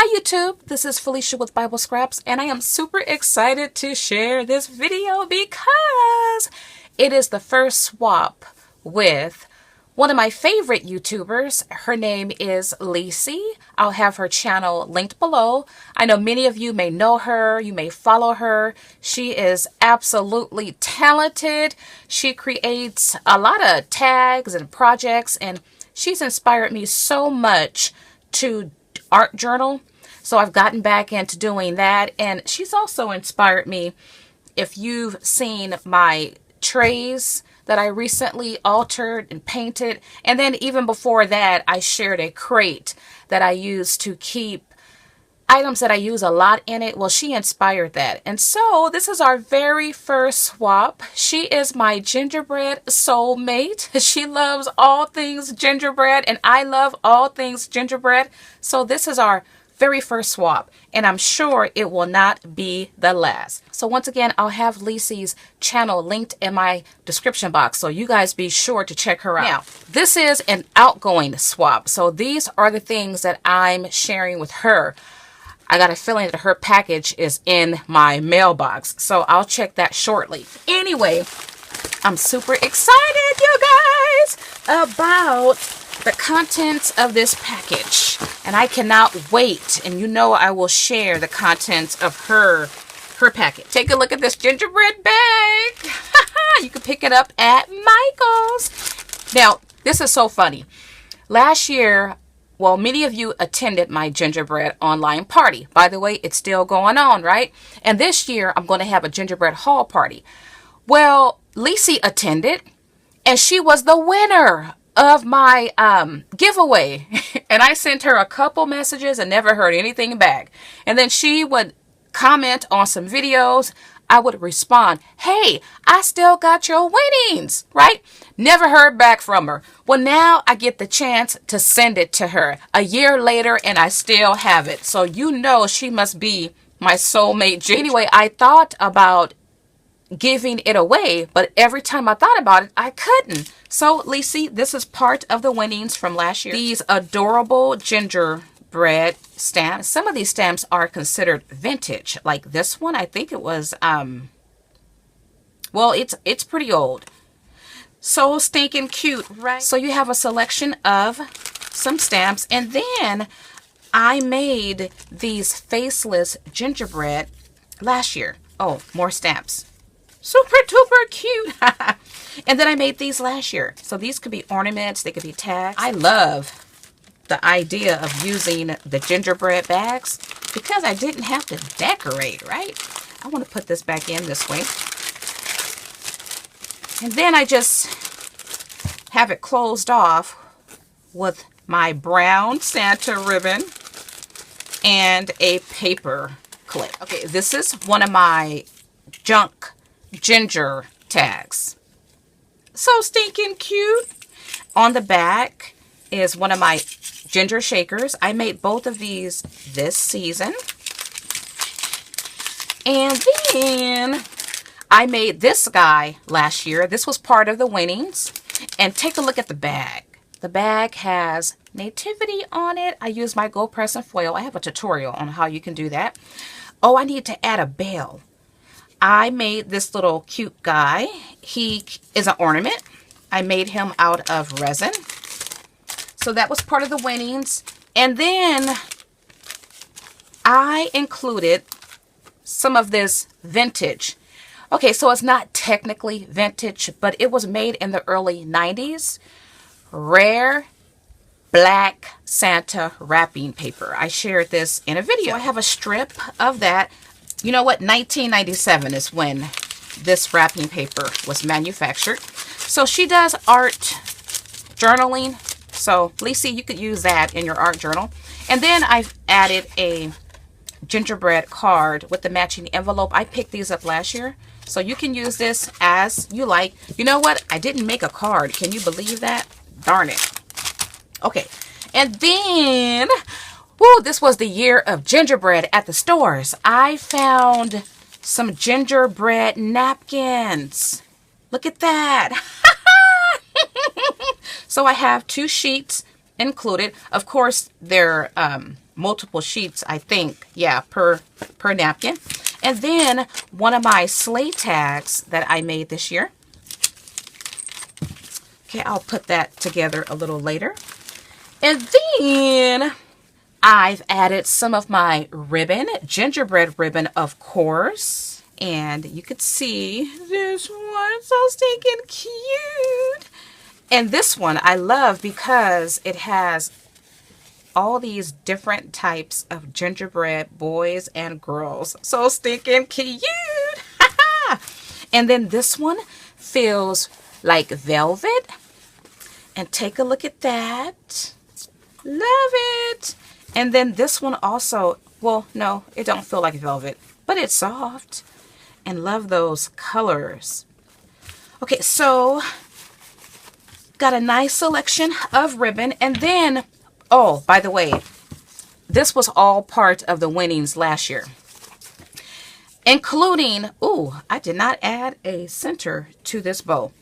Hi YouTube, this is Felicia with Bible Scraps, and I am super excited to share this video because it is the first swap with one of my favorite YouTubers. Her name is Leasy. I'll have her channel linked below. I know many of you may know her, you may follow her. She is absolutely talented. She creates a lot of tags and projects, and she's inspired me so much to art journal. So I've gotten back into doing that, and she's also inspired me. If you've seen my trays that I recently altered and painted, and then even before that I shared a crate that I use to keep items that I use a lot in it. Well, she inspired that, and so this is our very first swap. She is my gingerbread soulmate. She loves all things gingerbread, and I love all things gingerbread. So this is our very first swap, and I'm sure it will not be the last. So once again, I'll have Leasy's channel linked in my description box, so you guys be sure to check her out. Now, this is an outgoing swap, so these are the things that I'm sharing with her. I got a feeling that her package is in my mailbox, so I'll check that shortly. Anyway, I'm super excited, you guys, about the contents of this package, and I cannot wait. And you know I will share the contents of her package. Take a look at this gingerbread bag. You can pick it up at Michael's. Now, this is so funny. Last year, well, many of you attended my gingerbread online party. By the way, it's still going on, right? And this year, I'm going to have a gingerbread haul party. Well, Leasy attended, and she was the winner of my giveaway. And I sent her a couple messages and never heard anything back. And then she would comment on some videos. I would respond, hey, I still got your winnings, right? Never heard back from her. Well, now I get the chance to send it to her a year later, and I still have it. So you know she must be my soulmate. Anyway, I thought about giving it away, but every time I thought about it, I couldn't. So, Leasy, this is part of the winnings from last year. These adorable gingerbread stamps. Some of these stamps are considered vintage. Like this one, I think it was, well, it's pretty old. So stinking cute, right? So you have a selection of some stamps, and then I made these faceless gingerbread last year. Oh, more stamps. Super duper cute. And then I made these last year. So these could be ornaments, they could be tags. I love the idea of using the gingerbread bags because I didn't have to decorate, right? I want to put this back in this way. And then I just have it closed off with my brown Santa ribbon and a paper clip. Okay, this is one of my junk ginger tags. So stinking cute. On the back is one of my ginger shakers. I made both of these this season. And then I made this guy last year. This was part of the winnings. And take a look at the bag. The bag has nativity on it. I use my gold press and foil. I have a tutorial on how you can do that. Oh, I need to add a bell. I made this little cute guy. He is an ornament. I made him out of resin. So that was part of the winnings. And then I included some of this vintage. Okay, so it's not technically vintage, but it was made in the early 90s. Rare black Santa wrapping paper. I shared this in a video. So I have a strip of that. You know what? 1997 is when this wrapping paper was manufactured. So she does art journaling. So, Leasy, you could use that in your art journal. And then I've added a gingerbread card with the matching envelope. I picked these up last year. So you can use this as you like. You know what? I didn't make a card. Can you believe that? Darn it. Okay. And then, woo, this was the year of gingerbread at the stores. I found some gingerbread napkins. Look at that. So I have 2 sheets included. Of course, they're multiple sheets, I think. Yeah, per napkin. And then one of my sleigh tags that I made this year. Okay, I'll put that together a little later. And then I've added some of my ribbon, gingerbread ribbon, of course. And you could see this one, so stinking cute. And this one I love because it has all these different types of gingerbread boys and girls. So stinking cute. And then this one feels like velvet. And take a look at that. Love it. And then this one also, well, no, it don't feel like velvet, but it's soft. And love those colors. Okay, so got a nice selection of ribbon. And then, oh, by the way, this was all part of the winnings last year. Including, ooh, I did not add a center to this bow.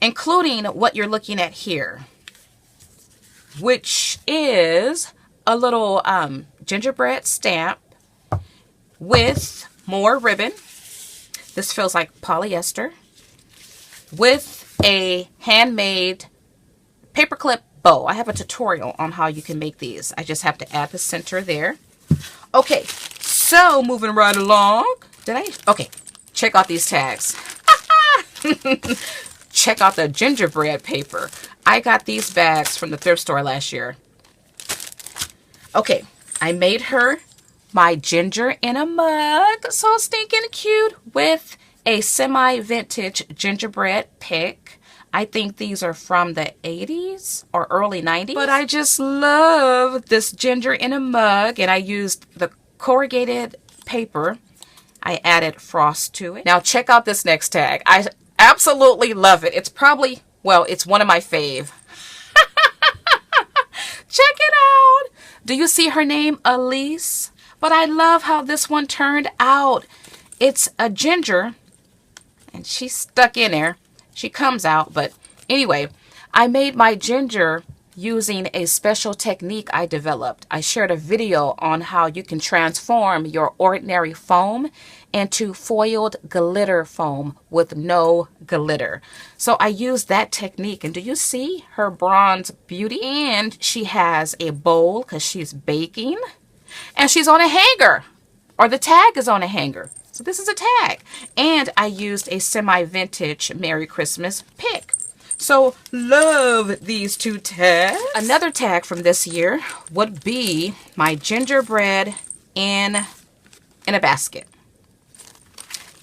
Including what you're looking at here, which is a little gingerbread stamp with more ribbon. This feels like polyester with a handmade paperclip bow. I have a tutorial on how you can make these. I just have to add the center there. Okay, so moving right along. Okay, check out these tags. Check out the gingerbread paper. I got these bags from the thrift store last year. Okay, I made her my ginger in a mug. So stinking cute, with a semi-vintage gingerbread pick. I think these are from the 80s or early 90s. But I just love this ginger in a mug. And I used the corrugated paper. I added frost to it. Now check out this next tag. I absolutely love it. It's probably, well, it's one of my fave. Check it out. Do you see her name? Alease. But I love how this one turned out. It's a ginger. And she's stuck in there. She comes out. But anyway, I made my ginger using a special technique I developed. I shared a video on how you can transform your ordinary foam into foiled glitter foam with no glitter. So I used that technique, and do you see her bronze beauty? And she has a bowl because she's baking, and she's on a hanger, or the tag is on a hanger. So this is a tag. And I used a semi-vintage Merry Christmas pick. So love these two tags. Another tag from this year would be my gingerbread in a basket.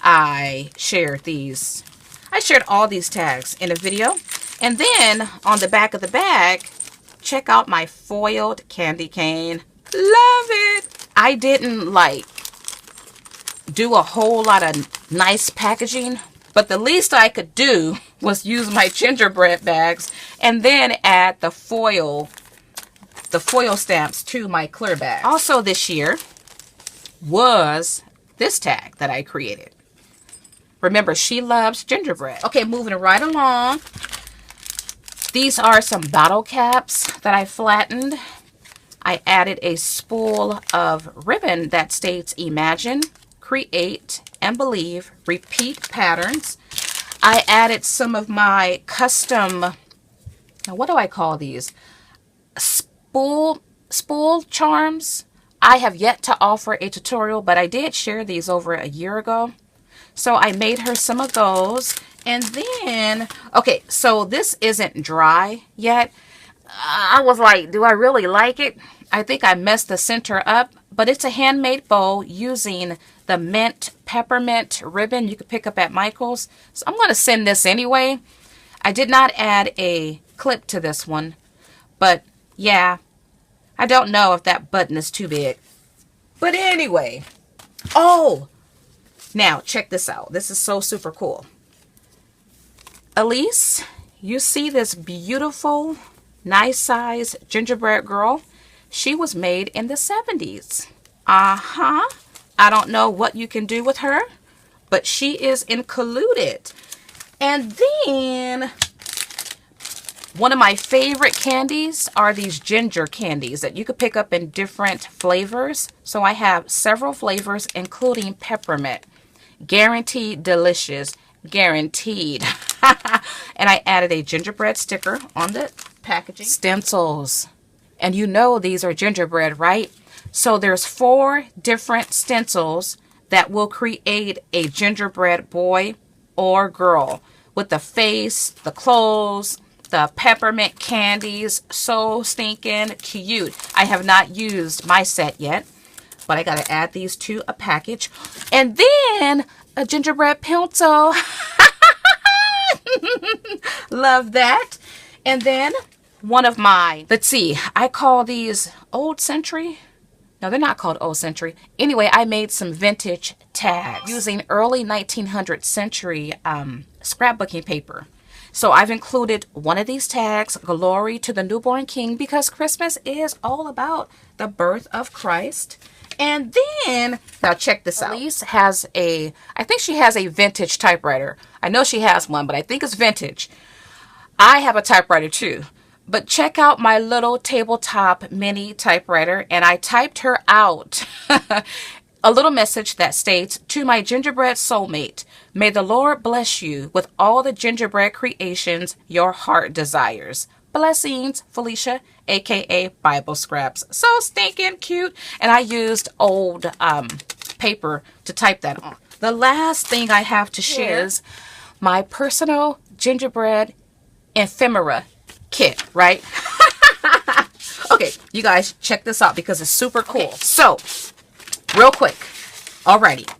I shared these. I shared all these tags in a video. And then on the back of the bag, check out my foiled candy cane. Love it. I didn't do a whole lot of nice packaging, but the least I could do was use my gingerbread bags and then add the foil stamps to my clear bag. Also this year was this tag that I created. Remember, she loves gingerbread. Okay, moving right along. These are some bottle caps that I flattened. I added a spool of ribbon that states Imagine, Create, and Believe, Repeat Patterns. I added some of my custom, now what do I call these? Spool charms. I have yet to offer a tutorial, but I did share these over a year ago. So I made her some of those. And then, okay, so this isn't dry yet. I was like, do I really like it? I think I messed the center up, but it's a handmade bow using the mint peppermint ribbon you could pick up at Michael's. So I'm going to send this anyway. I did not add a clip to this one, but yeah, I don't know if that button is too big. But anyway, oh, now check this out. This is so super cool. Alease, you see this beautiful, nice size gingerbread girl? She was made in the 70s. I don't know what you can do with her, but she is included. And then One of my favorite candies are these ginger candies that you could pick up in different flavors. So I have several flavors, including peppermint. Guaranteed delicious. Guaranteed. And I added a gingerbread sticker on the packaging. Stencils. And you know these are gingerbread, right? So there's 4 different stencils that will create a gingerbread boy or girl with the face, the clothes, the peppermint candies. So stinking cute. I have not used my set yet, but I got to add these to a package. And then a gingerbread pencil. Love that. And then one of my, let's see, I call these Old Century. No, they're not called Old Century. Anyway, I made some vintage tags using early 1900 century scrapbooking paper. So I've included one of these tags, Glory to the Newborn King, because Christmas is all about the birth of Christ. And then, now check this out. Alease has I think she has a vintage typewriter. I know she has one, but I think it's vintage. I have a typewriter too. But check out my little tabletop mini typewriter, and I typed her out a little message that states, "To my gingerbread soulmate, may the Lord bless you with all the gingerbread creations your heart desires. Blessings, Felicia, aka Bible Scraps." So stinking cute. And I used old paper to type that on. The last thing I have to share is my personal gingerbread ephemera kit, right? Okay, you guys check this out because it's super cool. Okay, so, real quick. Alrighty.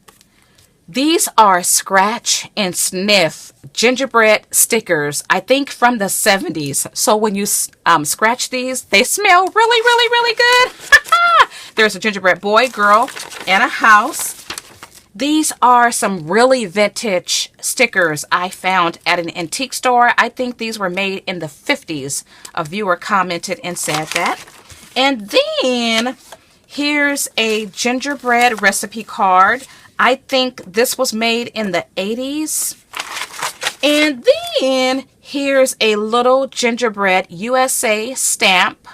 These are scratch and sniff gingerbread stickers, I think from the 70s. So when you scratch these, they smell really, really, really good. There's a gingerbread boy, girl, and a house. These are some really vintage stickers I found at an antique store. I think these were made in the 50s. A viewer commented and said that. And then here's a gingerbread recipe card. I think this was made in the 80s. And then here's a little gingerbread USA stamp.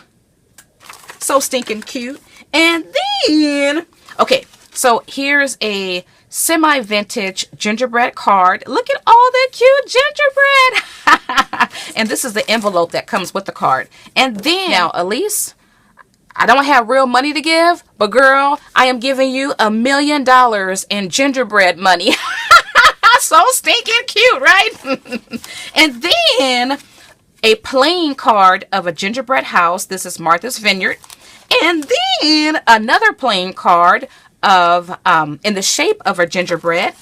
So stinking cute. And then, okay, so here's a semi-vintage gingerbread card. Look at all the cute gingerbread. And this is the envelope that comes with the card. And then, now, Alease, I don't have real money to give, but girl, I am giving you $1 million in gingerbread money. So stinking cute, right? And then a playing card of a gingerbread house. This is Martha's Vineyard. And then another playing card of in the shape of a gingerbread.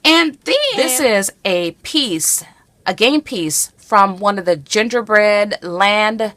And then this is a piece, a game piece from one of the Gingerbread Land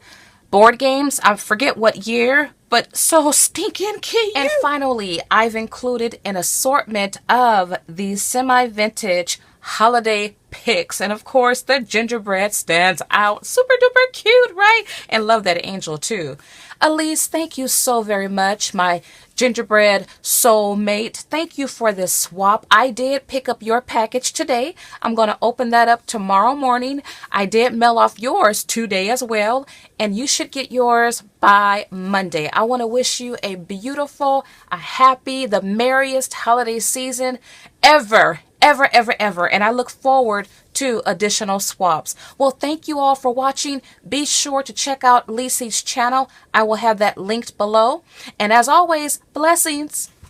board games. I forget what year, but so stinking cute. And finally, I've included an assortment of these semi-vintage holiday picks. And of course, the gingerbread stands out. Super duper cute, right? And love that angel too. Alease, thank you so very much, my gingerbread soulmate. Thank you for this swap. I did pick up your package today. I'm going to open that up tomorrow morning. I did mail off yours today as well, and you should get yours by Monday. I want to wish you a beautiful, a happy, the merriest holiday season ever. And I look forward to additional swaps. Well, thank you all for watching. Be sure to check out Leasy's channel. I will have that linked below. And as always, blessings.